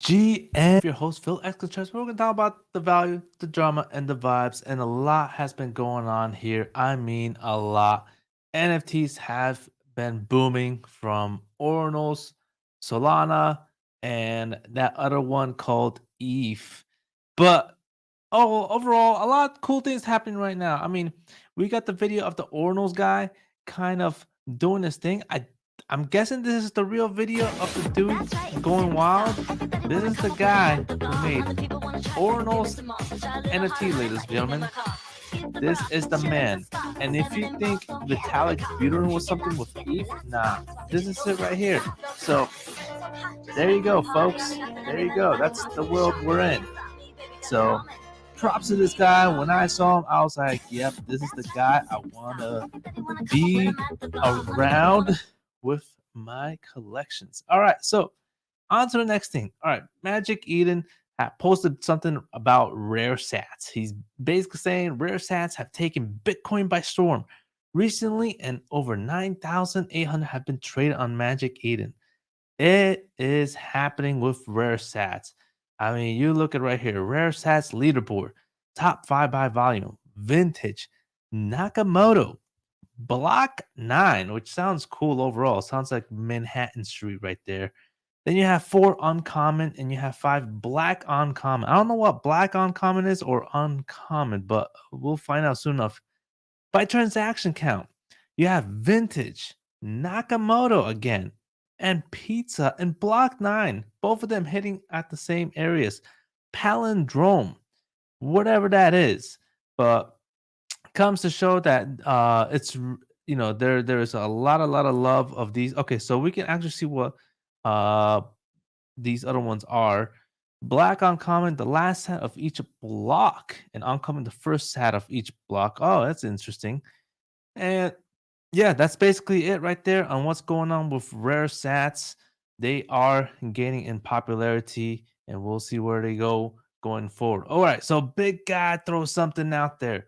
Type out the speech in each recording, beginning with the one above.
GM, your host Phil Exclatress. We're gonna talk about the value, the drama, and the vibes, and a lot has been going on here. I mean, a lot. NFTs have been booming from Ordinals, Solana, and that other one called ETH. But overall, a lot of cool things happening right now. I mean, we got the video of the Ordinals guy kind of doing this thing. I'm guessing this is the real video of the dude going wild. This is the guy who made Ordinals NFT, ladies and gentlemen. This is the man. And if you think Vitalik Buterin was something with ETH, nah, this is it right here. So there you go, folks. There you go. That's the world we're in. So props to this guy. When I saw him, I was like, yep, this is the guy I want to be around with my collections. All right, so on to the next thing. All right, Magic Eden posted something about rare sats. He's basically saying rare sats have taken Bitcoin by storm recently, and over 9,800 have been traded on Magic Eden. It is happening with rare sats. I mean, you look at right here, rare sats leaderboard, top 5 by volume, vintage, Nakamoto, block 9, which sounds cool overall. Sounds like Manhattan Street right there. Then you have 4 uncommon and you have 5 black uncommon. I don't know what black uncommon is or uncommon, but we'll find out soon enough. By transaction count, you have vintage, Nakamoto again, and pizza and block 9, both of them hitting at the same areas. Palindrome, whatever that is, but comes to show that there's a lot of love of these. Okay, so we can actually see what uh these other ones are. Black uncommon, the last set of each block, and uncommon, the first set of each block. Oh, that's interesting. And yeah, that's basically it right there on what's going on with rare sats. They are gaining in popularity, and we'll see where they go going forward. All right, so big guy throws something out there.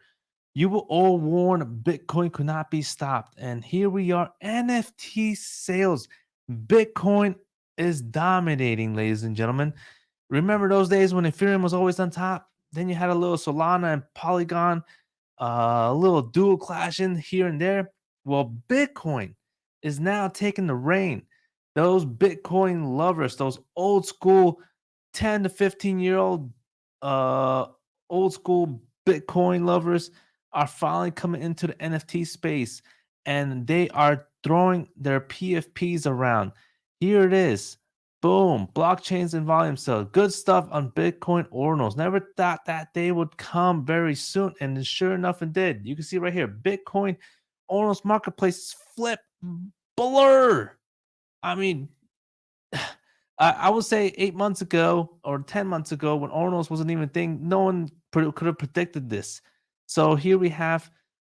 You were all warned Bitcoin could not be stopped. And here we are, NFT sales. Bitcoin is dominating, ladies and gentlemen. Remember those days when Ethereum was always on top? Then you had a little Solana and Polygon, a little dual clashing here and there. Well, Bitcoin is now taking the reign. Those Bitcoin lovers, those old school 10 to 15-year-old old school Bitcoin lovers are finally coming into the NFT space, and they are throwing their PFPs around. Here it is. Boom. Blockchains and volume sale. Good stuff on Bitcoin Ordinals. Never thought that day would come very soon. And sure enough, it did. You can see right here Bitcoin Ordinals marketplaces flip blur. I mean, I would say 8 months ago or 10 months ago, when Ordinals wasn't even a thing, no one could have predicted this. So here we have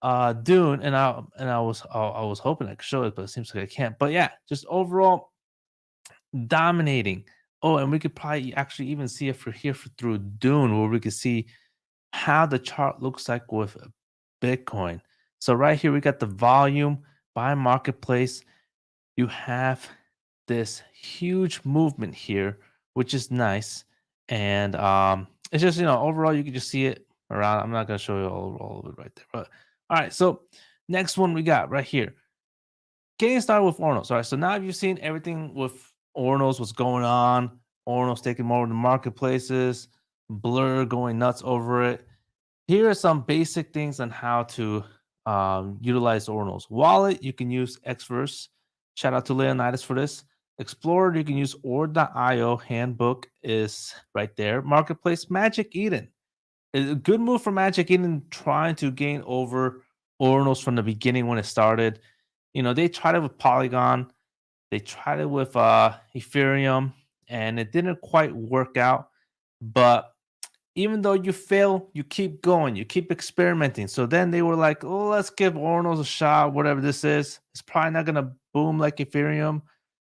Dune, and I was hoping I could show it, but it seems like I can't. But yeah, just overall dominating. Oh, and we could probably actually even see it through Dune, where we could see how the chart looks like with Bitcoin. So right here we got the volume by marketplace. You have this huge movement here, which is nice. And it's just, overall you can just see it around. I'm not gonna show you all of it right there. But all right, so next one we got right here. Getting started with Ordinals. All right, so now you've seen everything with Ordinals, what's going on. Ordinals taking more of the marketplaces, Blur going nuts over it. Here are some basic things on how to utilize Ordinals. Wallet, you can use Xverse. Shout out to Leonidas for this. Explorer, you can use Ord.io. Handbook is right there. Marketplace, Magic Eden. It's a good move for Magic Eden trying to gain over Ordinals from the beginning when it started. They tried it with Polygon. They tried it with Ethereum, and it didn't quite work out. But even though you fail, you keep going, you keep experimenting. So then they were like, oh, let's give Ordinals a shot, whatever this is. It's probably not going to boom like Ethereum.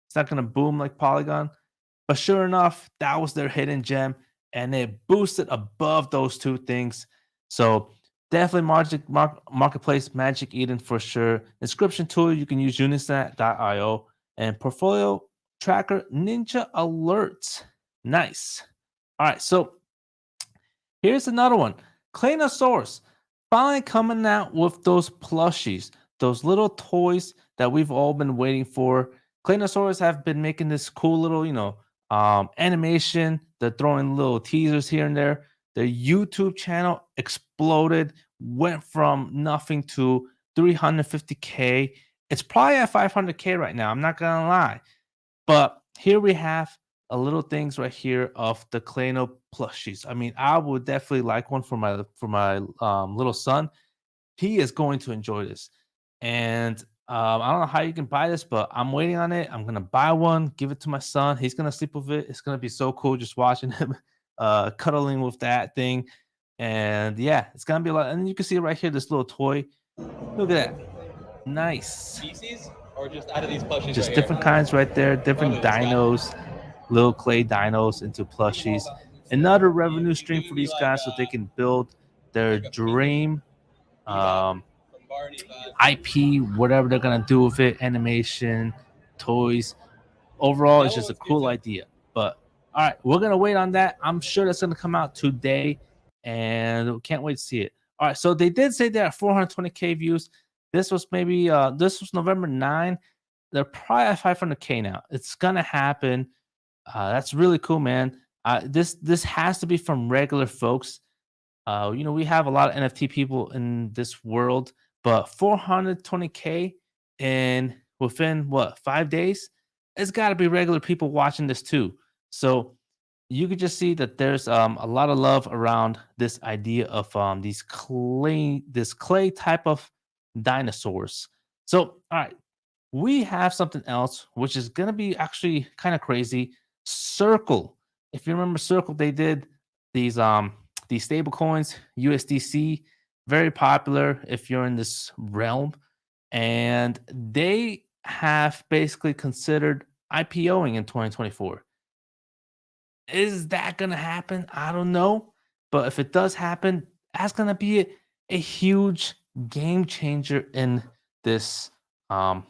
It's not going to boom like Polygon. But sure enough, that was their hidden gem, and it boosted above those two things. So definitely Marketplace, Magic Eden for sure. Inscription tool, you can use Unisat.io. And portfolio tracker, Ninja Alerts. Nice. All right, so here's another one. Claynosaurz finally coming out with those plushies, those little toys that we've all been waiting for. Claynosaurz have been making this cool little, animation. They're throwing little teasers here and there. Their YouTube channel exploded, went from nothing to 350K. It's probably at 500K right now. I'm not gonna lie. But here we have a little things right here of the Clano plushies. I mean, I would definitely like one for my little son. He is going to enjoy this, and I don't know how you can buy this, but I'm waiting on it. I'm gonna buy one, give it to my son. He's gonna sleep with it. It's gonna be so cool just watching him cuddling with that thing. And yeah, it's gonna be a lot. And you can see right here, this little toy. Look at that, nice. Species or just out of these plushies Just right different here? kinds right there, different Love it, this guy. dinos, little clay dinos into plushies. Another revenue stream for these guys so they can build their like a peeping dream Bebop um, from Barney vibe. IP, whatever they're gonna do with it, animation, toys. Overall, it's Yellow just a one's cute cool too. idea. But all right, we're gonna wait on that. I'm sure that's gonna come out today, and we can't wait to see it. All right, so they did say they're at 420K views. This was this was November 9. They're probably at 500K now. It's gonna happen. That's really cool, man. This has to be from regular folks. We have a lot of NFT people in this world, but 420K and within what 5 days, it's got to be regular people watching this too. So you could just see that there's a lot of love around this idea of this clay type of dinosaurs. So all right, we have something else which is gonna be actually kind of crazy. Circle. If you remember Circle, they did these stable coins, USDC, very popular if you're in this realm. And they have basically considered IPOing in 2024. Is that gonna happen? I don't know. But if it does happen, that's gonna be a huge game changer in this um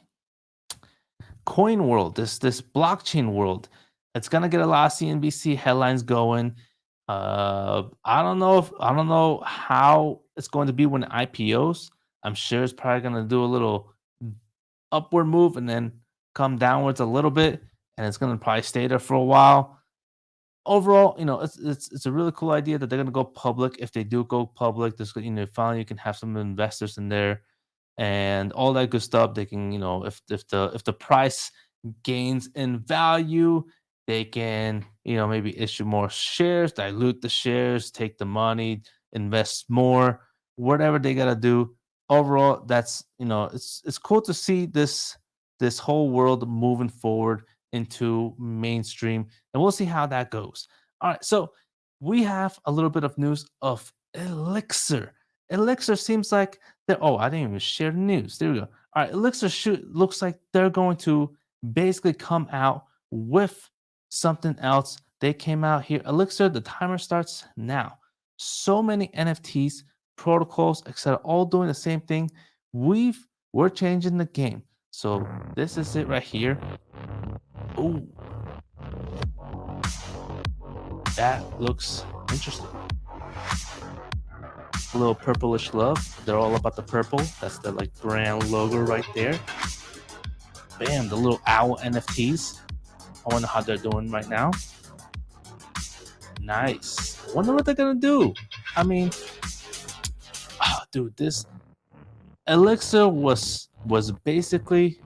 coin world, this blockchain world. It's gonna get a lot of CNBC headlines going. I don't know how it's going to be when it IPOs. I'm sure it's probably gonna do a little upward move and then come downwards a little bit, and it's gonna probably stay there for a while. Overall, it's a really cool idea that they're gonna go public. If they do go public, there's finally you can have some investors in there and all that good stuff. They can, if the price gains in value, they can, maybe issue more shares, dilute the shares, take the money, invest more, whatever they gotta do. Overall, that's it's cool to see this whole world moving forward into mainstream, and we'll see how that goes. All right, so we have a little bit of news of Elixir. Elixir seems like oh, I didn't even share the news. There we go. All right, Elixir looks like they're going to basically come out with something else. They came out here. Elixir, the timer starts now. So many NFTs, protocols, etc., all doing the same thing. We're changing the game. So this is it right here. Oh, that looks interesting. A little purplish love. They're all about the purple. That's the brand logo right there. Bam, the little owl NFTs. I wonder how they're doing right now. Nice. I wonder what they're gonna do. I mean, dude, this Elixir was basically,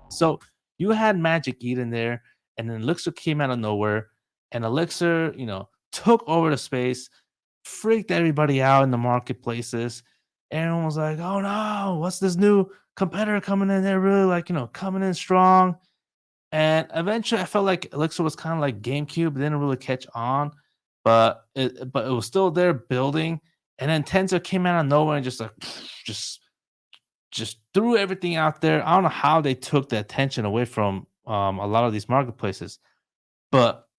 so you had Magic Eden there, and then Elixir came out of nowhere, and Elixir, took over the space, freaked everybody out in the marketplaces. Everyone was like, "Oh no, what's this new competitor coming in? They're really coming in strong." And eventually, I felt like Elixir was kind of like GameCube, didn't really catch on, but it was still there building. And then Tensor came out of nowhere and just just just threw everything out there. I don't know how they took the attention away from a lot of these marketplaces, but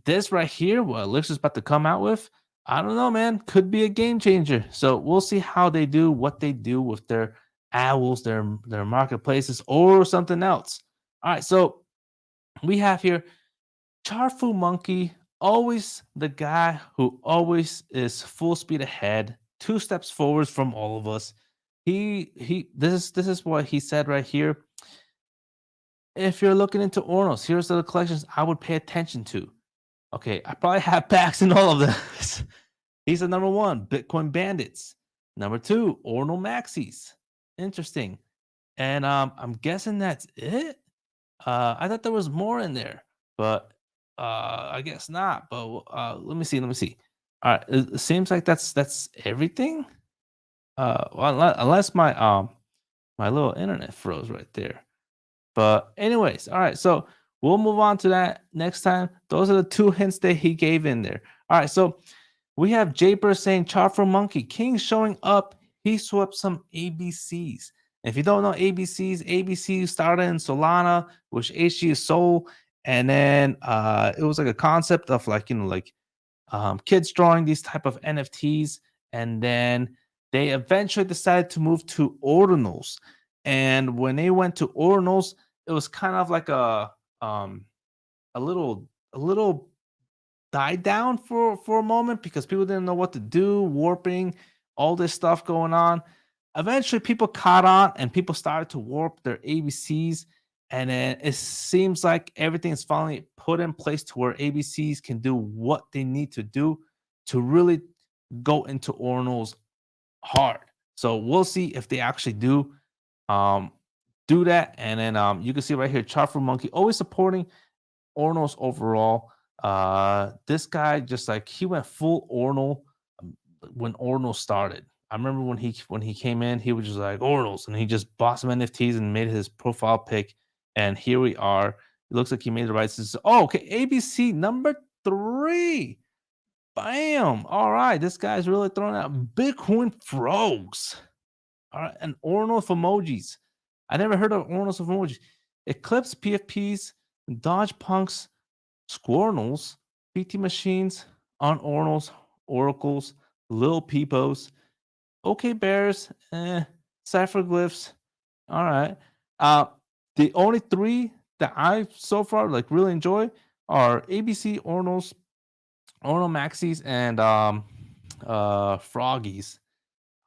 this right here, what Elixir's about to come out with, I don't know, man. Could be a game changer. So we'll see how they do, what they do with their owls, their marketplaces, or something else. All right, so we have here Charfu Monkey always the guy who always is full speed ahead, 2 steps forwards from all of us. This is what he said right here. If you're looking into Ornos, here's the collections I would pay attention to. Okay, I probably have packs in all of this. He's the number one, Bitcoin Bandits. Number two, Ordinal Maxis. Interesting. And I'm guessing that's it. I thought there was more in there, but I guess not. But let me see. Let me see. All right, it seems like that's everything. Well, unless my little internet froze right there. But anyways, all right. So we'll move on to that next time. Those are the 2 hints that he gave in there. All right. So we have Japer saying chart for monkey king showing up. He swept some ABCs. If you don't know ABCs, ABC started in Solana, which HG is Soul, and then it was like a concept of like kids drawing these type of NFTs, and then they eventually decided to move to Ordinals. And when they went to Ordinals, it was kind of like a little died down for a moment because people didn't know what to do, warping, all this stuff going on. Eventually, people caught on and people started to warp their ABCs. And then it seems like everything is finally put in place to where ABCs can do what they need to do to really go into Ordinals hard. So we'll see if they actually do that. And then you can see right here, chart for monkey always supporting Ordinals overall. This guy just like he went full Ordinal when Ordinal started. I remember when he came in, he was just like Ordinals, and he just bought some NFTs and made his profile pic. And here we are. It looks like he made the right decision. Oh, okay. ABC number 3. Bam. All right. This guy's really throwing out Bitcoin frogs. All right. And Ordinal emojis. I never heard of Ordinal emojis. Eclipse PFPs, Dodge Punks, Squirnals, PT machines, on Ordinals, Oracles, Lil Peepos, OK Bears, Cipher Glyphs. All right. The only 3 that I so far like really enjoy are ABC, Ordinals, Ordinal Maxis, and Froggies.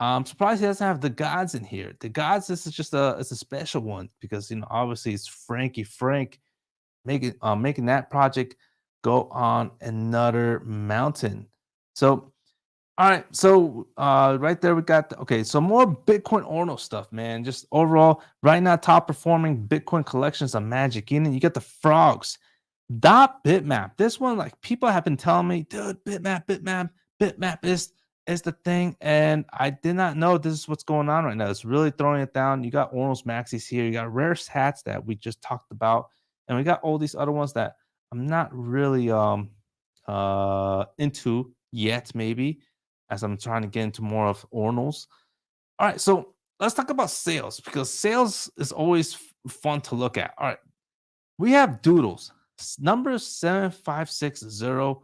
I'm surprised he doesn't have the gods in here. The gods, this is just it's a special one because obviously it's Frankie Frank making that project go on another mountain. So all right, so right there we got so more Bitcoin Ordinal stuff, man. Just overall, right now, top performing Bitcoin collections on Magic. You get the frogs. Bitmap. This one, like people have been telling me, dude, Bitmap is the thing, and I did not know this is what's going on right now. It's really throwing it down. You got Ordinals Maxis here. You got rare hats that we just talked about, and we got all these other ones that I'm not really into yet, maybe, as I'm trying to get into more of Ordinals. All right, so let's talk about sales because sales is always fun to look at. All right, we have Doodles, number 7560,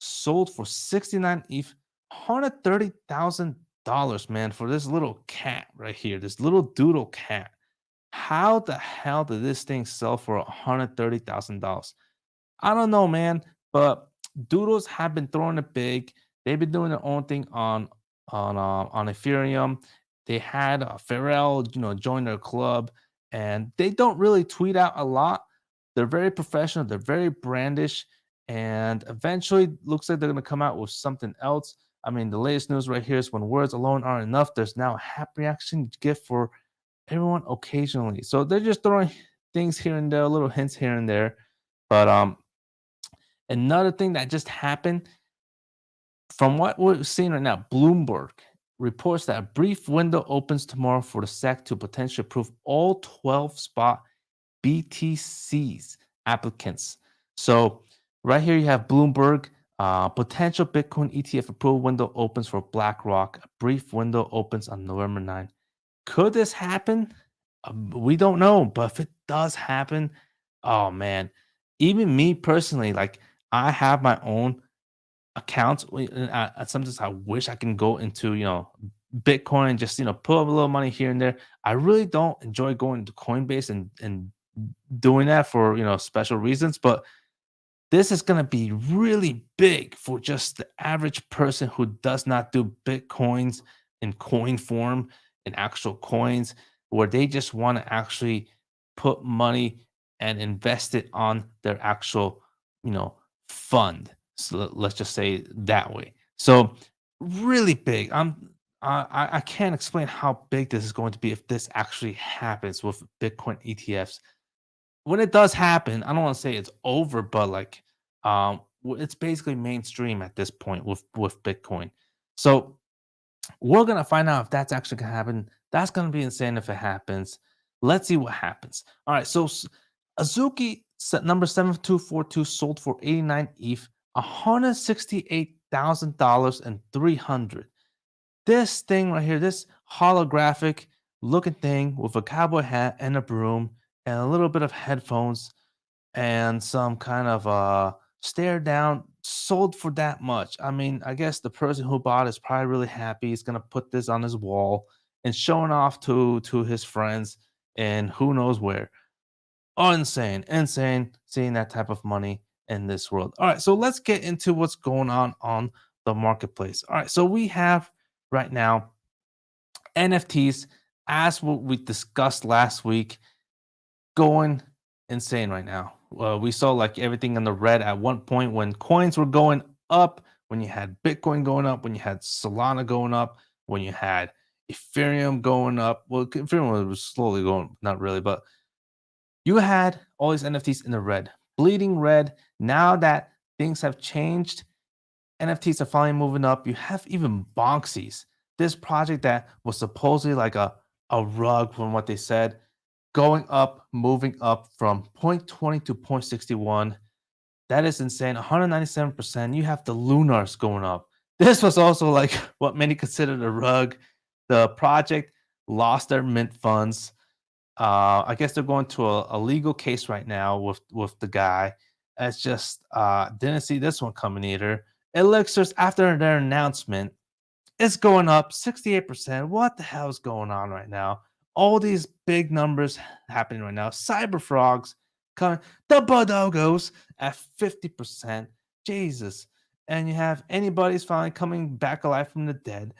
sold for 69 ETH, $130,000, man, for this little cat right here, this little doodle cat. How the hell did this thing sell for $130,000? I don't know, man, but Doodles have been throwing it big. They've been doing their own thing on Ethereum. They had Pharrell, join their club, and they don't really tweet out a lot. They're very professional. They're very brandish, and eventually, looks like they're going to come out with something else. I mean, the latest news right here is when words alone aren't enough, there's now a happy reaction gift for everyone occasionally. So they're just throwing things here and there, little hints here and there. But another thing that just happened, from what we're seeing right now, Bloomberg reports that a brief window opens tomorrow for the SEC to potentially approve all 12 spot BTCs applicants. So right here you have Bloomberg. Potential Bitcoin ETF approval window opens for BlackRock. A brief window opens on November 9. Could this happen? We don't know, but if it does happen, oh man, even me personally, like I have my own accounts. Sometimes I wish I can go into Bitcoin and just put up a little money here and there. I really don't enjoy going to Coinbase and doing that for special reasons, but this is going to be really big for just the average person who does not do Bitcoins in coin form, in actual coins, where they just want to actually put money and invest it on their actual, fund. So let's just say that way. So really big. I can't explain how big this is going to be if this actually happens with Bitcoin ETFs. When it does happen, I don't want to say it's over, but like it's basically mainstream at this point with Bitcoin. So we're gonna find out if that's actually gonna happen. That's gonna be insane if it happens. Let's see what happens. All right, so Azuki number 7242 sold for 89 ETH, $168,000 and 300. This thing right here, this holographic looking thing with a cowboy hat and a broom and a little bit of headphones and some kind of stare down, sold for that much. I mean, I guess the person who bought is probably really happy. He's gonna put this on his wall and showing off to his friends and who knows where. Oh, insane seeing that type of money in this world. All right, so let's get into what's going on the marketplace. All right, so we have right now NFTs, as what we discussed last week, going insane right now. We saw like everything in the red at one point when coins were going up, when you had Bitcoin going up, when you had Solana going up, when you had Ethereum going up. Well, Ethereum was slowly going, not really, but you had all these NFTs in the red, bleeding red. Now that things have changed, NFTs are finally moving up. You have even Bonksies, this project that was supposedly like a rug from what they said, going up, moving up from 0.20 to 0.61. That is insane. 197%. You have the Lunars going up. This was also like what many considered a rug. The project lost their mint funds. I guess they're going to a legal case right now with the guy. It's just didn't see this one coming either. Elixirs, after their announcement, it's going up 68%. What the hell is going on right now? All these big numbers happening right now. Cyber frogs coming, the Bodogos at 50%. Jesus. And you have anybody's finally coming back alive from the dead.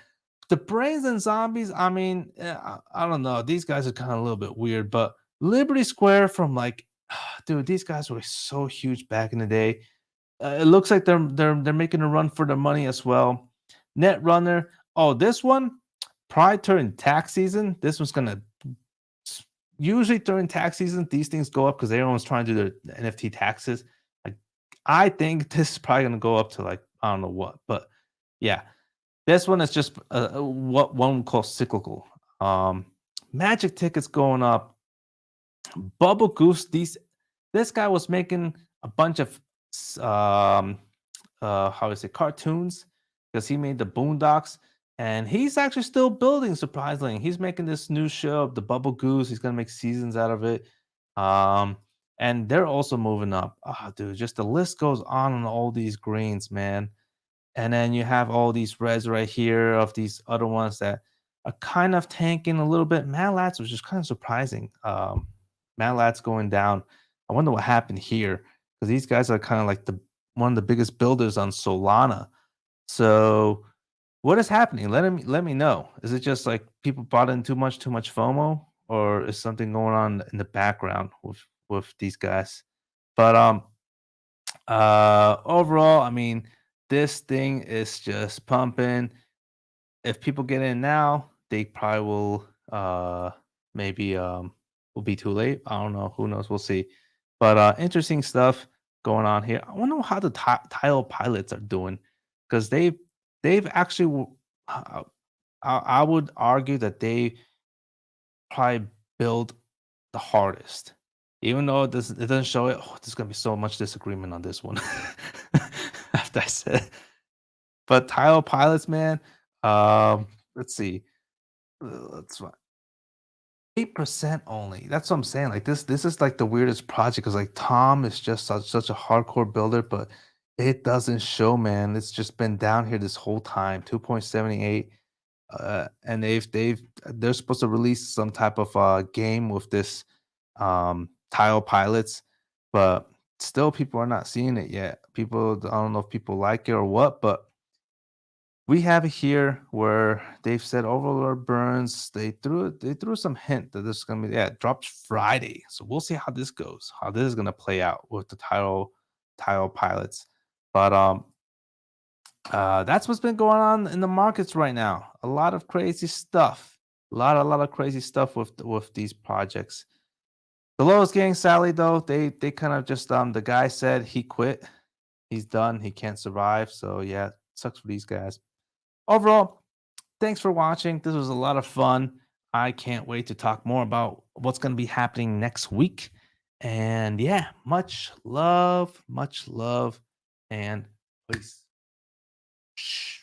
The brains and zombies, I mean, I don't know. These guys are kind of a little bit weird, but Liberty Square from like, dude, these guys were so huge back in the day. It looks like they're making a run for their money as well. Netrunner. Oh, this one, probably during tax season. This one's gonna usually during tax season, these things go up because everyone's trying to do their NFT taxes. Like, I think this is probably gonna go up to like I don't know what, but yeah, this one is just what one would call cyclical. Magic tickets going up. Bubble Goose. This guy was making a bunch of how is it, cartoons, because he made the Boondocks, and he's actually still building. Surprisingly, he's making this new show of the Bubble Goose. He's gonna make seasons out of it, and they're also moving up. Ah, dude, just the list goes on all these greens, man. And then you have all these reds right here of these other ones that are kind of tanking a little bit. Mad Lads was just kind of surprising. Mad Lads going down. I wonder what happened here because these guys are kind of like one of the biggest builders on Solana. So what is happening? Let me know. Is it just like people bought in too much FOMO, or is something going on in the background with these guys? But overall, I mean, this thing is just pumping. If people get in now, they probably will maybe will be too late. I don't know. Who knows? We'll see. But interesting stuff going on here. I wonder how the tile pilots are doing because they've actually I would argue that they probably build the hardest. Even though it doesn't show it, oh, there's gonna be so much disagreement on this one. After I said, but tile pilots, man. Let's see. Let's 8% only. That's what I'm saying. Like this is like the weirdest project because like Tom is just such a hardcore builder, but it doesn't show, man. It's just been down here this whole time. 2.78. And they're supposed to release some type of game with this tile pilots, but still people are not seeing it yet. People, I don't know if people like it or what, but we have it here where they've said Overlord Burns. They threw some hint that this is gonna be it drops Friday. So we'll see how this goes, how this is gonna play out with the tile pilots. But that's what's been going on in the markets right now. A lot of crazy stuff. A lot of crazy stuff with these projects. The lowest gang, sadly though, they kind of just the guy said he quit. He's done. He can't survive. So yeah, sucks for these guys. Overall, thanks for watching. This was a lot of fun. I can't wait to talk more about what's going to be happening next week. And yeah, much love, and peace. Shh.